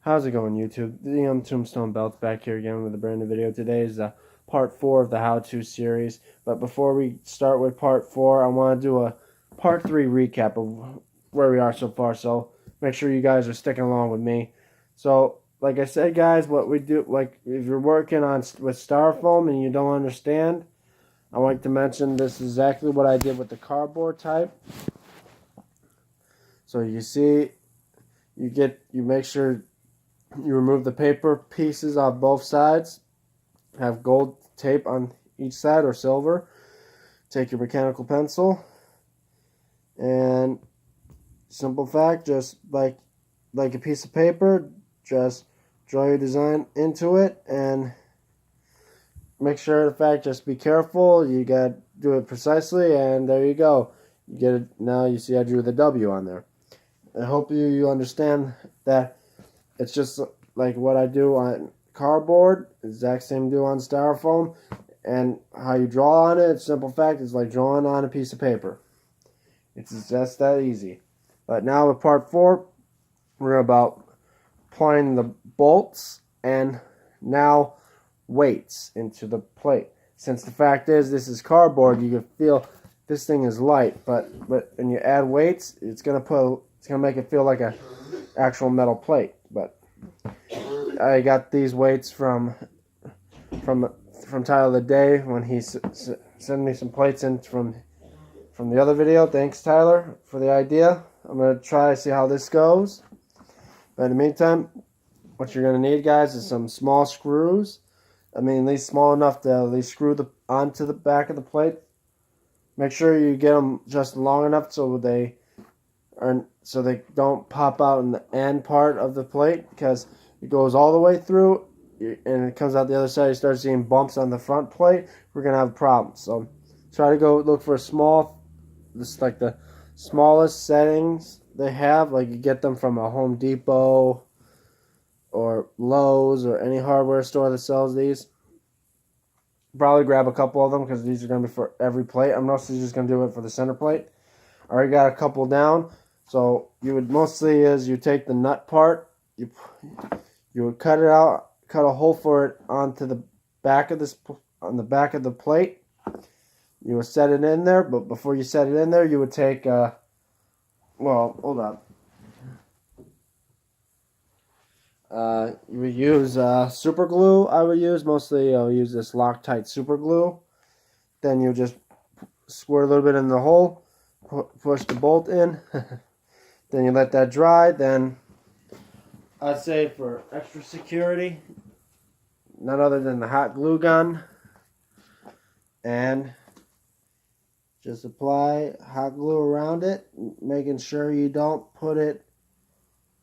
How's it going, YouTube? The Tombstone Belts back here again with a brand new video. Today is part 4 of the how-to series. But before we start with part 4, I want to do a part 3 recap of where we are so far. So make sure you guys are sticking along with me. So, like I said, guys, what we do, like if you're working with styrofoam and you don't understand, I like to mention this is exactly what I did with the cardboard type. So you see, you make sure you remove the paper pieces on both sides. Have gold tape on each side or silver. Take your mechanical pencil and simple fact, just like a piece of paper, just draw your design into it and make sure just be careful. You got to do it precisely, and there you go. You get it. Now you see I drew the W on there. I hope you understand that it's just like what I do on cardboard, exact same do on styrofoam, and how you draw on it, simple fact, is like drawing on a piece of paper. It's just that easy. But now with part 4, we're about applying the bolts and now weights into the plate. Since the fact is this is cardboard, you can feel this thing is light, but when you add weights, it's gonna make it feel like a actual metal plate. But I got these weights from Tyler the Day when he sent me some plates in from the other video. Thanks, Tyler, for the idea. I'm gonna try to see how this goes. But in the meantime, what you're gonna need, guys, is some small screws. I mean, at least small enough to at least screw onto the back of the plate. Make sure you get them just long enough so they don't pop out in the end part of the plate, because it goes all the way through and it comes out the other side. You start seeing bumps on the front plate, we're gonna have a problem. So try to go look for like the smallest settings they have. Like you get them from a Home Depot or Lowe's or any hardware store that sells these. Probably grab a couple of them because these are going to be for every plate. I'm mostly just going to do it for the center plate. I already got a couple down. So you would mostly you take the nut part, you would cut it out, cut a hole for it onto the back of on the back of the plate. You would set it in there, but before you set it in there, you would take well, hold on. You would use super glue. I would use I'll use this Loctite super glue. Then you just squirt a little bit in the hole, push the bolt in. Then you let that dry. Then I'd say for extra security, none other than the hot glue gun, and just apply hot glue around it, making sure you don't put it.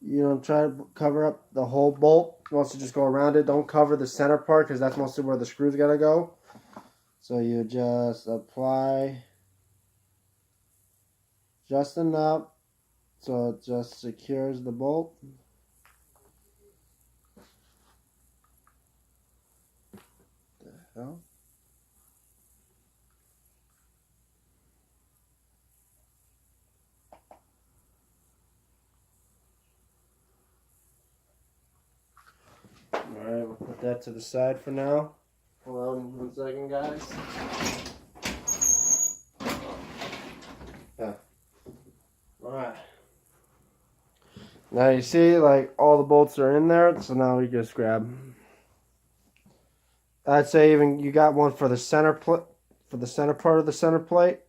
You don't try to cover up the whole bolt. Mostly just go around it. Don't cover the center part because that's mostly where the screw's gotta go. So you just apply just enough so it just secures the bolt. What the hell? Alright, we'll put that to the side for now. Hold on 1 second, guys. Yeah. Alright. Now you see, like, all the bolts are in there, so now we just grab. I'd say even you got one for the center part of the center plate.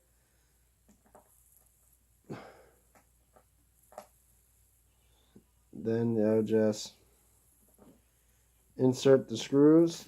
Then you'll just insert the screws.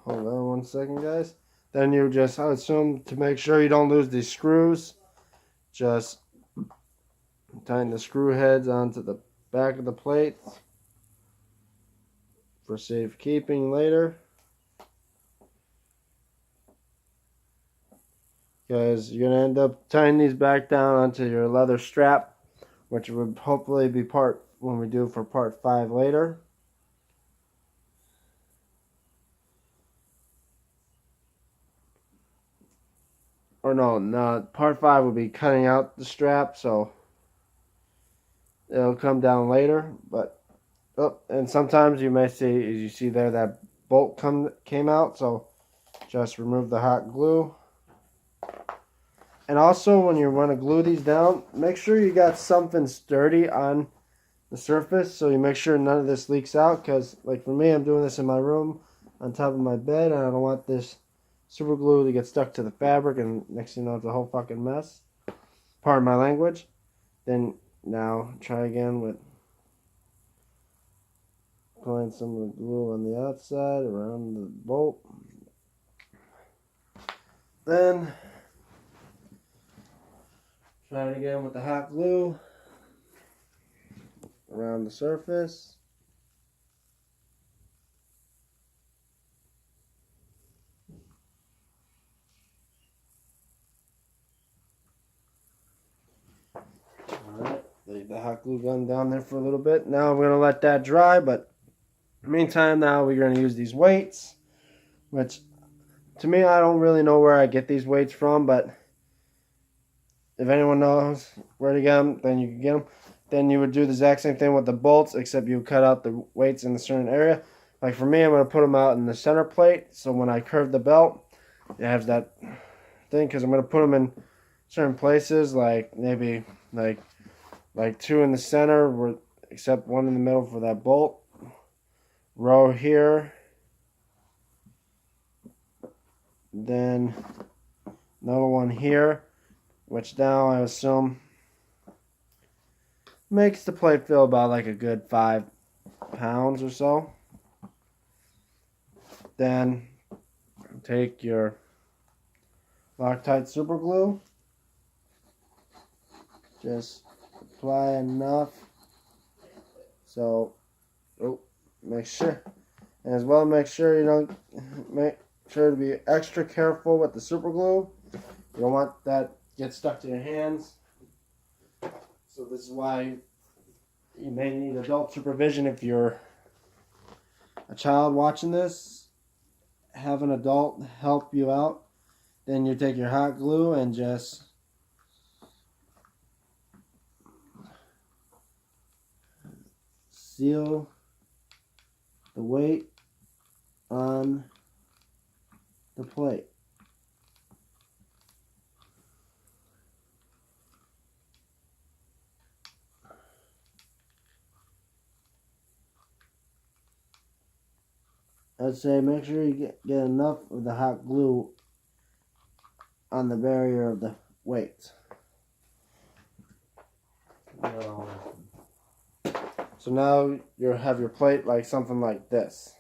Hold on 1 second, guys. Then you just, assume, to make sure you don't lose these screws, just tighten the screw heads onto the back of the plates for safekeeping later. Because you're going to end up tying these back down onto your leather strap, which would hopefully be part when we do for part 5 later. Or no, part 5 will be cutting out the strap, so it'll come down later. But and sometimes you may see, as you see there, that bolt came out, so just remove the hot glue. And also, when you want to glue these down, make sure you got something sturdy on the surface, so you make sure none of this leaks out. Because, like for me, I'm doing this in my room on top of my bed, and I don't want this super glue to get stuck to the fabric, and next thing you know, it's a whole fucking mess. Pardon my language. Then, now, try again with applying some of the glue on the outside around the bolt. Then try it again with the hot glue around the surface. Alright, leave the hot glue gun down there for a little bit. Now I'm going to let that dry, but meantime now we're going to use these weights, which to me I don't really know where I get these weights from, but if anyone knows where to get them, then you can get them. Then you would do the exact same thing with the bolts, except you cut out the weights in a certain area. Like for me, I'm going to put them out in the center plate, so when I curve the belt, it has that thing, because I'm going to put them in certain places, like maybe like 2 in the center, except 1 in the middle for that bolt. Row here. Then another one here, which now I assume makes the plate feel about like a good 5 pounds or so. Then take your Loctite super glue, just apply enough so make sure, and as well make sure you don't make sure to be extra careful with the super glue. You don't want that get stuck to your hands. So this is why you may need adult supervision if you're a child watching this. Have an adult help you out. Then you take your hot glue and just seal the weight on the plate. I'd say make sure you get enough of the hot glue on the barrier of the weight. So now you have your plate like something like this.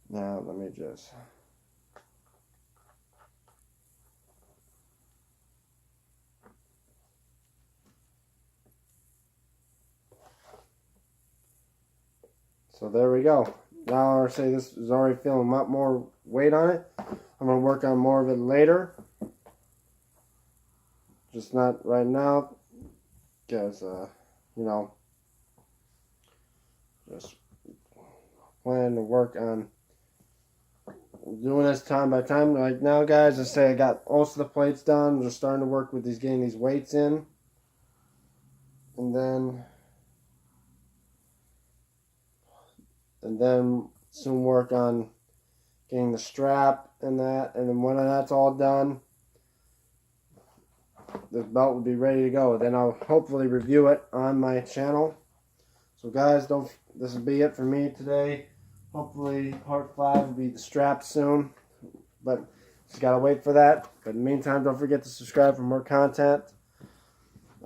Now let me just... So there we go. Now I say this is already feeling a lot more weight on it. I'm going to work on more of it later. Just not right now. Because, you know, just plan to work on doing this time by time. Like now, guys, I say I got most of the plates done. I'm just starting to work with these, getting these weights in. And then soon work on getting the strap and that. And then when that's all done, the belt will be ready to go. Then I'll hopefully review it on my channel. So guys, this will be it for me today. Hopefully part 5 will be the strap soon. But just gotta wait for that. But in the meantime, don't forget to subscribe for more content.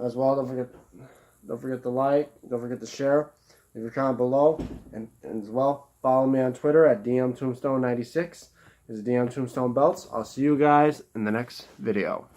As well, don't forget to like, don't forget to share. Leave your comment below, and as well, follow me on Twitter at DMTombstone96. This is DM Tombstone Belts. I'll see you guys in the next video.